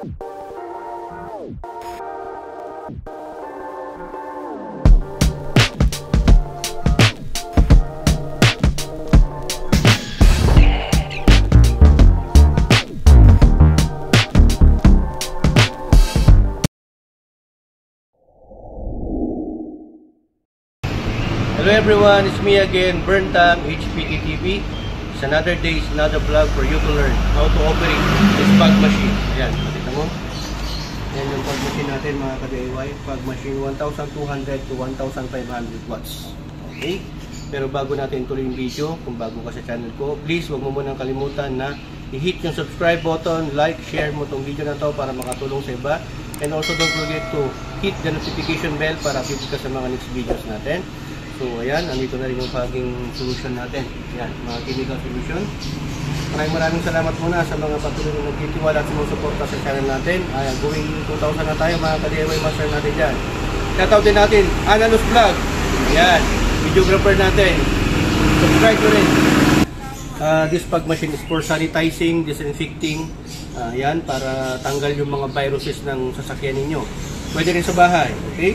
Hello everyone, it's me again, Burntam, HPT TV. It's another day, it's another vlog for you to learn how to operate this fog machine. Ayan, makita mo? Ayan yung fog machine natin mga ka-DIY. Fog machine 1,200 to 1,500 watts. Okay? Pero bago natin tuloy yung video, kung bago ka sa channel ko, please huwag mo munang kalimutan na i-hit yung subscribe button, like, share mo tong video na to para makatulong sa iba. And also don't forget to hit the notification bell para update ka sa mga next videos natin. So ayan, andito na rin yung fogging solution natin. Ayan, mga chemical solution. Maraming salamat muna sa mga patuloy na nagtitiwala at sumusuporta sa channel natin. Ayan, going 2,000 na tayo mga ka-DIY master natin dyan. Shoutout din natin, Analos Vlog. Ayan, videographer natin. Subscribe mo rin. This fog machine is for sanitizing, disinfecting. Ayan, para tanggal yung mga viruses ng sasakyan ninyo. Pwede rin sa bahay, okay?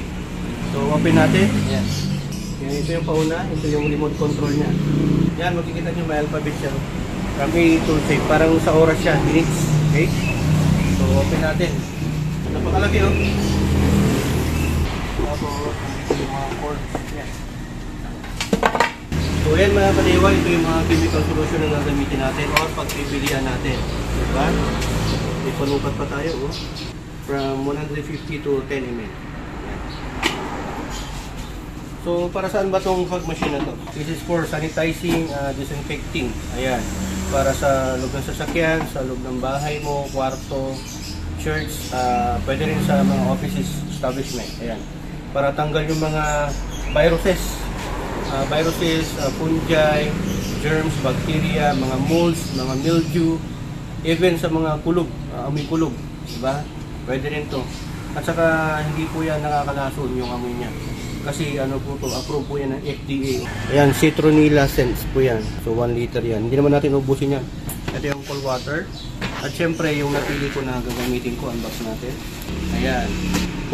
So open natin. Ayan. Yan, ito yung pauna, ito yung remote control niya. Yan, makikita nyo may alphabet siya. From A to Z, parang sa oras siya, minutes. Okay? So, open natin. Napakalaki oh. Tapos, ito yung mga cords. Yan. So, yan mga ka-DIY, ito yung mga chemical solution na gagamitin natin or pagpipilian natin. Diba? May panukat pa tayo oh. From 150 to 10 ml. So, para saan ba itong fog machine na to? This is for sanitizing, disinfecting. Ayan. Para sa loob ng sasakyan, sa loob ng bahay mo, kwarto, church, pwede rin sa mga offices, establishment. Ayan. Para tanggal yung mga viruses. Fungi, germs, bacteria, mga molds, mga mildew, even sa mga kulog, amoy kulog. Diba? Pwede rin to. At saka, hindi po yan nakakalason yung amoy niya. Kasi ano po to, approve po yan ng FDA. Ayan, citronella scents po yan. So 1 liter yan. Hindi naman natin ubusin yan. Ito yung cold water. At syempre yung napili ko na gagamitin ko, unbox natin. Ayan,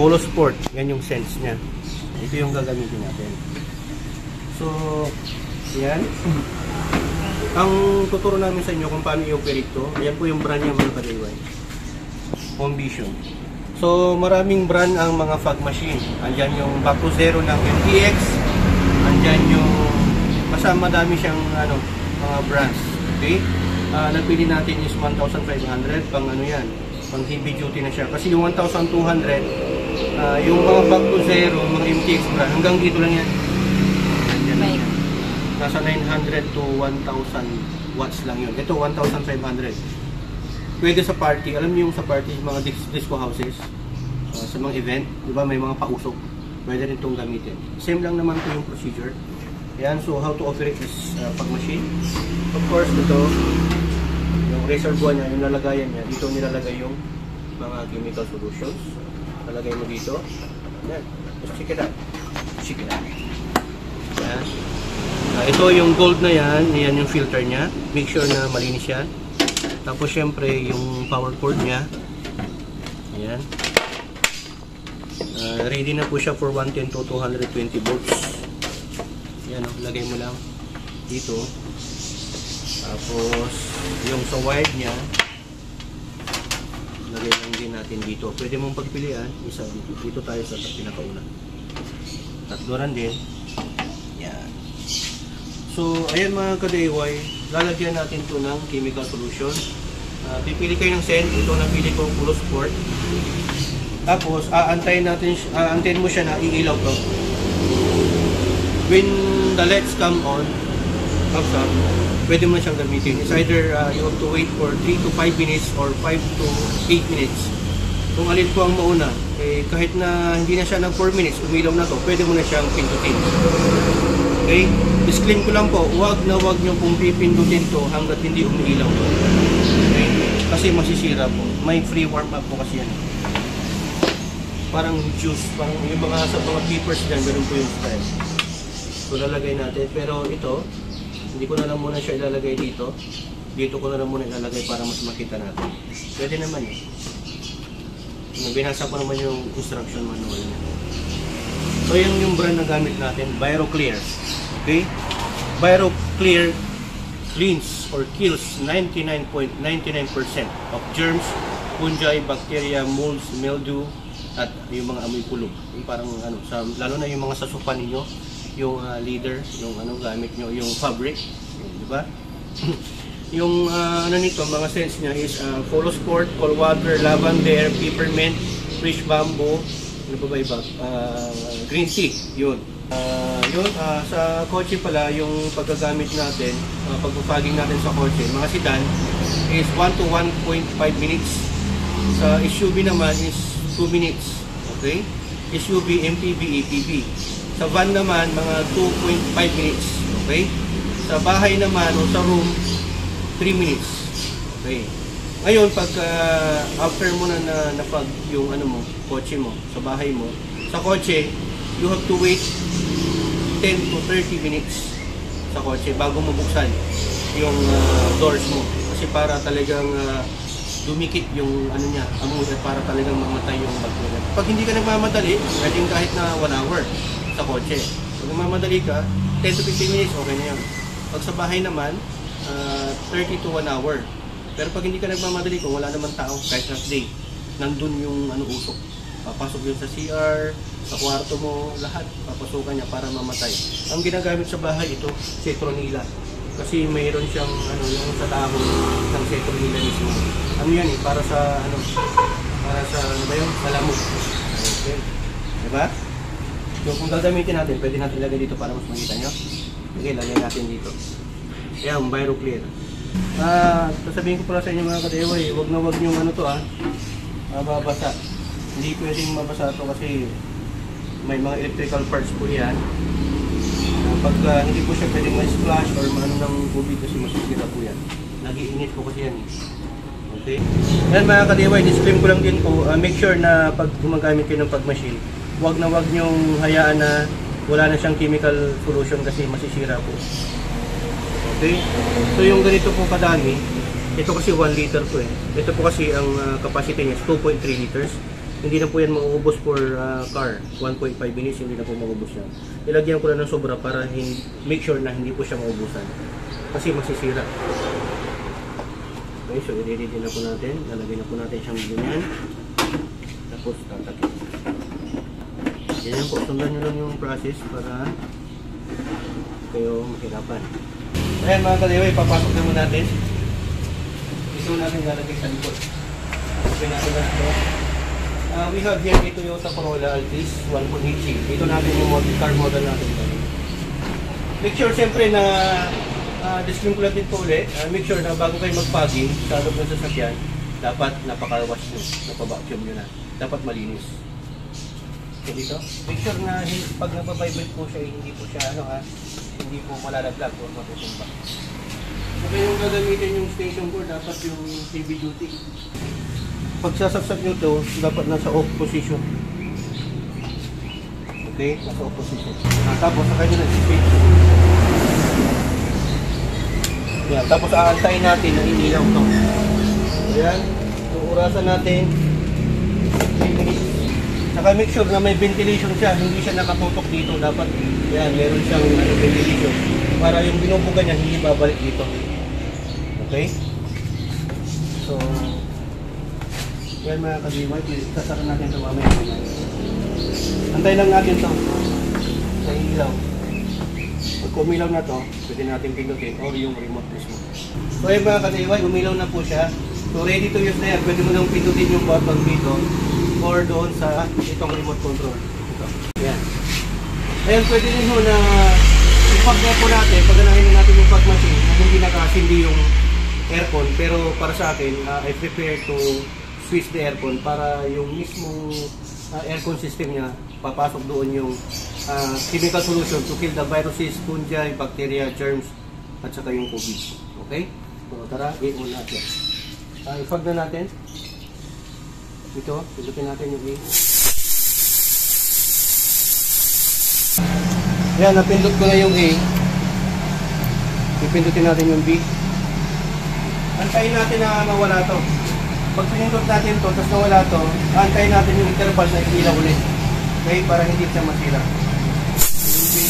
Polo Sport. Yan yung scents niya. Ito yung gagamitin natin. So, yan. Ang tuturo namin sa inyo kung paano i-operate to. Ayan po yung brand niya mga ka-DIY. Home Vision. So, maraming brand ang mga fog machine. Andyan yung Back to Zero ng MTX. Andyan yung basta madami siyang mga brands. Okay? Napili natin is 1,500 pang ano yan. Pang heavy duty na siya. Kasi yung 1,200 yung mga Back to Zero, mga MTX brand, hanggang dito lang yan. Andyan lang yan. Nasa 900 to 1,000 watts lang yun. Ito 1,500. Pwede sa party, alam niyo yung sa party, mga disco houses, sa mga event, di ba may mga pausok, pwede rin itong gamitin. Same lang naman ito yung procedure. Ayan, so how to operate this fog machine. Of course, ito, yung reservoir niya, yung lalagayan niya, dito nilalagay yung mga chemical solutions. Lalagay mo dito. Ayan, just check it out. Check it out. Ayan. Ito yung gold na yan, yan yung filter niya. Make sure na malinis yan. Tapos syempre yung power cord niya. Ayan. Ready na po siya for 110 to 220 volts. Ayan o, lagay mo lang dito. Tapos yung sa wire niya, lagay lang din natin dito. Pwede mong pagpilian, isa dito. Dito tayo sa pinakauna. Tatluran din. Ayan. So, ayan mga ka-DIY, lalagyan natin ito ng chemical solution. Pipili kayo ng scent. Ito napili ko, Polo Sport. Tapos, aantayin mo siya na iilaw to. When the lights come on, pwede mo na siyang gamitin. It's either you have to wait for 3 to 5 minutes or 5 to 8 minutes. Kung alin po ang mauna, kahit na hindi na siya ng 4 minutes, umilaw na to, pwede mo na siyang pindutin. Okay? Disclaim ko lang po, wag nyo pong pipindutin to hanggat hindi umiilaw to. Okay? Kasi masisira po. May free warm up po kasi yan. Parang juice, parang yung mga sa mga keepers dyan, meron po yung style. So lalagay natin, pero ito, hindi ko na lang muna siya ilalagay dito. Dito ko na lang muna ilalagay para mas makita natin. Pwede naman eh. Binasa ko naman yung instruction manual niya. So yan yung brand na gamit natin, ViroClear. Okay? ViroClear cleans or kills 99.99% of germs, fungi, bacteria, molds, mildew, at yung mga amoy kulog. Yung parang ano, lalo na yung mga sasupan ninyo, yung leader, yung ano gamit nyo, yung fabric, di ba? Yung ano nito, mga scents niya is Follosport, cold water, lavender, peppermint, fresh bamboo, ano pa ba iba? Green tea, yun. Sa kotse pala, yung paggagamit natin, pagpapagging natin sa kotse, mga sedan is 1 to 1.5 minutes. Sa SUV naman is 2 minutes. Okay? SUV, MPV, APV. Sa van naman, mga 2.5 minutes. Okay? Sa bahay naman o sa room, 3 minutes. Okay. Ngayon, pag after mo na napag yung ano mo, kotse mo, sa bahay mo, sa kotse, you have to wait 10 to 30 minutes sa kotse bago mabuksan yung doors mo. Kasi para talagang dumikit yung ano niya, amoy, para talagang mamatay yung bacteria. Pag hindi ka nagmamadali, pwedeng kahit na 1 hour sa kotse. Pag nagmamadali ka, 10 to 15 minutes, okay na yun. Pag sa bahay naman, 30 to 1 hour. Pero pag hindi ka nagmamadali, kung wala naman tao, kahit half day, nandun yung ano, usok. Papasok yun sa CR, sa kwarto mo, lahat papasukan niya para mamatay. Ang ginagamit sa bahay ito, citronella. Kasi mayroon siyang ano, yung sa dahon ng citronella mismo. Ano yan eh, para sa ano ba yun? Malamok. Okay. Diba? So kung gagamitin natin, pwede natin ilagay dito para mas makita nyo. Okay, lagay natin dito. Ayan, ViroClear. Sasabihin ko pala sa inyo mga kadewa, huwag na huwag yung ano to mababasa. Hindi pwedeng mabasa to kasi may mga electrical parts po yan. Pag hindi po siya pwedeng ma-splash or maano ng tubig kasi masisira po yan. Nag-iinit po kasi yan. Okay? Yan mga kadewa, disclaim ko lang din po, make sure na pag gumagamit kayo ng pag-machine, huwag na huwag nyong hayaan na wala na siyang chemical solution kasi masisira po. Okay? So yung ganito po kadami, ito kasi 1 liter po eh. Ito po kasi ang capacity niya is 2.3 liters. Hindi na po yan mauubos for car. 1.5 minutes, hindi na po maubos yan. Ilagyan ko lang ng sobra para make sure na hindi po siya maubusan. Kasi masisira. Okay, so i-ready na po natin. Lalagay na po natin siyang ganyan. Tapos tatakip. Ganyan po, sundan nyo lang yung process para kayo mahirapan. Ayan mga kaliwa, ipapasok naman natin. Ito natin lalagay sa likod. Okay natin na ito. We have here a Toyota Corolla Altis 1.8C. Ito natin yung car model natin. Make sure siyempre na disclaim ko lang din po ulit. Make sure na bago kayo mag-fogging sa loob ng sasakyan, dapat napaka-wash nyo, napaka-vacuum nyo na. Dapat malinis. So dito, make sure na pag nagpa-vibrate po siya, hindi po siya hindi po malalaglag o matutumba. So kaya yung gagamitin yung station board, dapat yung heavy duty. Pag sasaksak nyo ito, dapat nasa off position. Okay? Nasa off position. Tapos sa kanya nag-space. Yan. Tapos aantayin natin na inilaw ito. Ayan. So orasan natin 3 minutes. Saka make sure na may ventilation siya. Hindi siya nakatutok dito. Dapat yan, meron siyang ventilation. Para yung binubuga niya hindi babalik dito. Okay? So yan mga kadiway, sasara natin ito mamaya. Antay lang natin ito sa ilaw. Pag umilaw na ito, pwede natin pindutin or yung remote mismo. So yan mga kadiway, umilaw na po siya. So ready to use na yan. Pwede mo nang pindutin yung button dito or doon sa itong remote control. Ito. Yan. Ayan, pwede rin ho na ipag-depo natin, paganahin natin yung pag machine na hindi nakasindi yung aircon. Pero para sa akin, I prepare to switch the aircon para yung mismong aircon system niya, papasok doon yung chemical solution to kill the viruses, fungi, bacteria, germs, at saka yung COVID. Okay? So tara, i-on natin. I-fog na natin. Ito, pindutin natin yung A. Yan, napindot ko na yung A. Ipindutin natin yung B. Antayin natin na mawala to. Pag pinindot natin to, tapos nawala to, antayin natin yung interval na ilaw ulit. Okay, para hindi siya masira. Okay.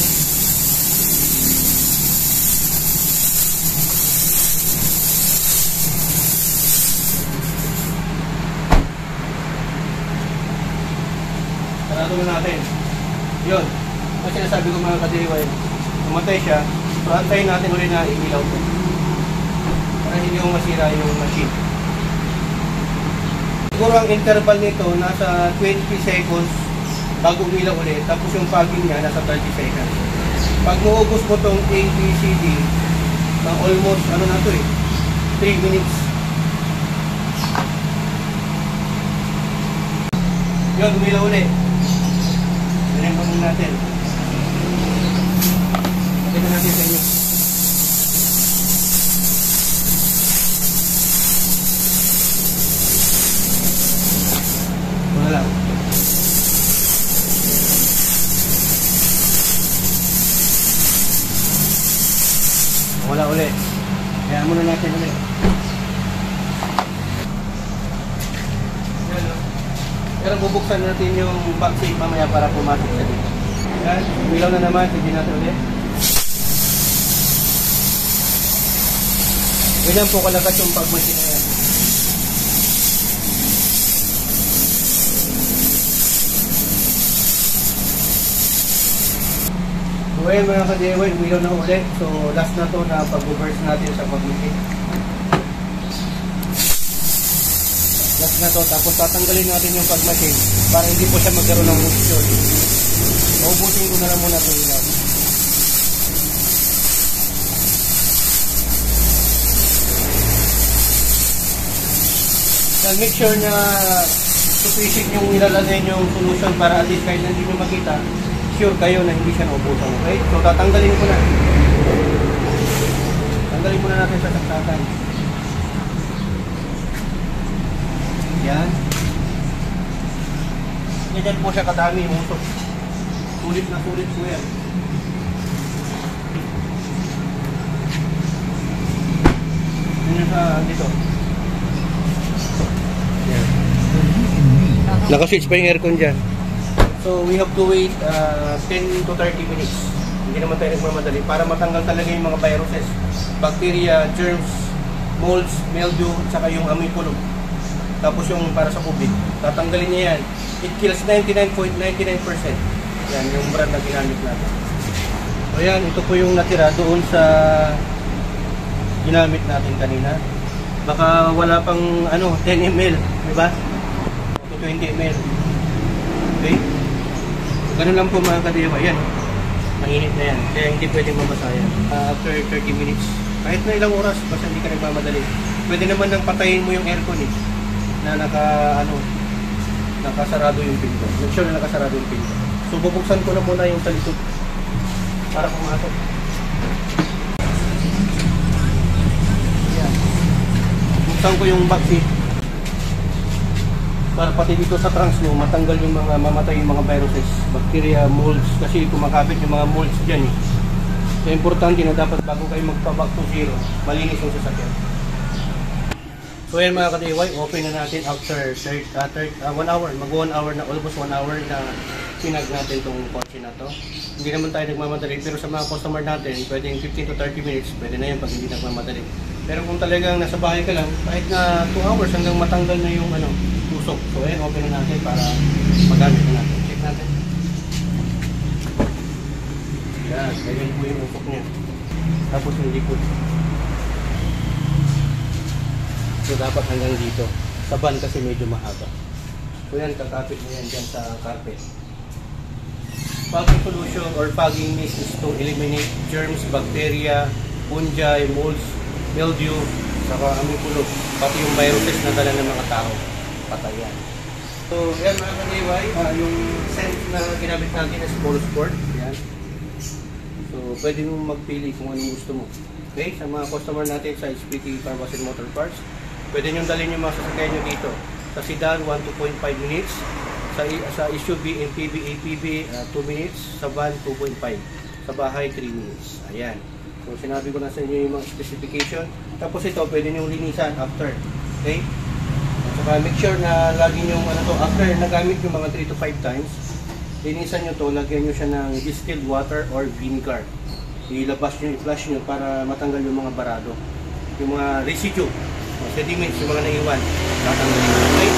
Sarado na natin. Yun. Ang sinasabi ko mga ka-DIY, umatay siya, so antayin natin ulit na ilaw to. Para hindi yung masira yung machine. Siguro ang interval nito nasa 20 seconds bago umilaw ulit, tapos yung fogging niya nasa 30 seconds. Pag naubos mo tong ABCD, almost ano na to 3 minutes. Yun, umilaw ulit. Ganyan pa muna natin. Pakita natin sa inyo. Wala. Wala ulit. Kaya muna natin ulit. Pero bubuksan natin yung backside mamaya para pumasok siya dito. Yan, umilaw na naman. Sige natin ulit. Ganyan po kalakas yung pagmachine na yan. So ayun mga ka-DIY, umilaw na ulit. So last na to na pag-reverse natin sa pag-machine. Last na to, tapos tatanggalin natin yung pag-machine para hindi po siya magkaroon ng moisture. Ubusin ko na lang muna itong ilaw. So make sure na sufficient yung nilalagay yung solution para at least kahit hindi nyo makita, sure kayo na hindi siya naubusan. Okay? So tatanggalin ko na. Tanggalin muna natin sa saksakan. Yan. Ganyan po siya kadami yung usok. Sulit na sulit po yan. Ganyan sa dito. Yan. Nakaswitch pa yung aircon dyan. So we have to wait 10 to 30 minutes. Hindi naman tayo nagmamadali para matanggal talaga yung mga viruses, bacteria, germs, molds, mildew, saka yung amoy kulog. Tapos yung para sa COVID, tatanggalin niya yan. It kills 99.99%. Yan yung brand na ginamit natin. So yan, ito po yung natira doon sa ginamit natin kanina. Baka wala pang 10 ml, di ba? 20 ml. Okay? Ganun lang po mga ka-DIY. Yan. Mainit na yan. Kaya hindi pwedeng mabasa yan. After 30 minutes. Kahit na ilang oras, basta hindi ka nagmamadali. Pwede naman nang patayin mo yung aircon na nakasarado yung pinto. Make sure na nakasarado yung pinto. So bubuksan ko na muna yung talisod para pumasok. Yan. Buksan ko yung back seat para pati dito sa trunks mo matanggal yung mga mamatay yung mga viruses, bacteria, molds, kasi kumakapit yung mga molds dyan So importante na dapat bago kayo magpa-back to zero, malinis yung sasakyan. So yan mga ka-DIY, open na natin after 1 hour, mag-1 hour na, almost 1 hour na pinag natin itong kotse na to. Hindi naman tayo nagmamadali, pero sa mga customer natin, pwedeng 15 to 30 minutes, pwede na yan pag hindi nagmamadali. Pero kung talagang nasa bahay ka lang, kahit na 2 hours hanggang matanggal na yung tusok. So yan, open na natin para magamit na natin. Check natin. Yan, ganyan po yung usok niya. Tapos yung likod. So dapat hanggang dito. Sa van kasi medyo mahaba. So yan, kakapit mo yan dyan sa carpet. Fogging solution or fogging mist is to eliminate germs, bacteria, fungi, molds, mildew, saka amoy kulog. Pati yung viruses na dala ng mga tao. Patay yan. So yan mga ka-DIY, yung scent na ginamit natin is Polo Sport. Yan. So pwede mo magpili kung anong gusto mo. Okay, sa mga customer natin sa SPT Car Wash and Motor Parts, pwede nyo dalhin yung mga sasakyan nyo dito. Sa sedan, 1-2.5 minutes. Sa SUV, MPV, APV, 2 minutes. Sa van, 2.5. Sa bahay, 3 minutes. Ayan. So sinabi ko na sa inyo yung mga specification. Tapos ito, pwede nyo linisan after. Okay? So Saka make sure na lagi nyo, after nagamit yung mga 3 to 5 times, linisan nyo to, lagyan nyo siya ng distilled water or vinegar. Ilabas nyo, i-flush nyo para matanggal yung mga barado. Yung mga residue, sediments, yung mga naiwan, tatanggalin nyo. Okay?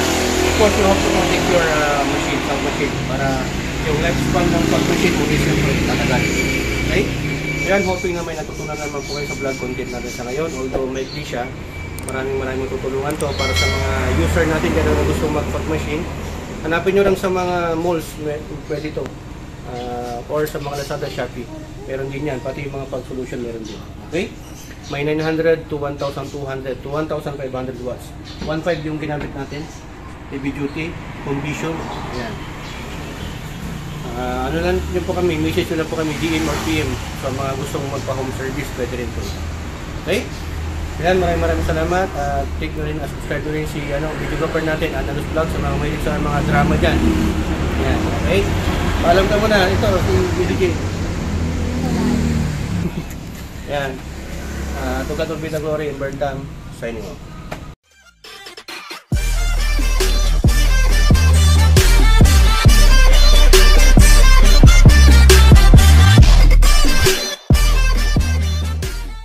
Of course, you have to protect your machine, sound machine, para yung lifespan ng sound machine mo is tatagal. Okay? Ayan, hoping na may natutunan naman po kayo sa vlog content natin sa ngayon. Although maikli siya, maraming tutulungan to para sa mga user natin dyan na gusto mag-fog machine. Hanapin nyo lang sa mga malls, pwede to. Or sa mga Lazada, Shopee. Meron din yan, pati yung mga fog solution meron din. Okay? May 900 to 1,200 to 1,500 watts. 1.5 yung ginamit natin. Heavy duty, condition. Ayan. Ano lang yun po kami, message nyo lang po kami, DM or PM sa mga gustong magpa-home service, pwede rin po. Okay? Yan, maraming salamat. Click nyo rin, subscribe nyo rin si videographer natin, Analos Vlog, sa mga mahilig sa mga drama dyan. Yan, okay? Paalam ka muna, ito, si BDJ. Yan. Tugatong Bitagori, Berntam, signing off.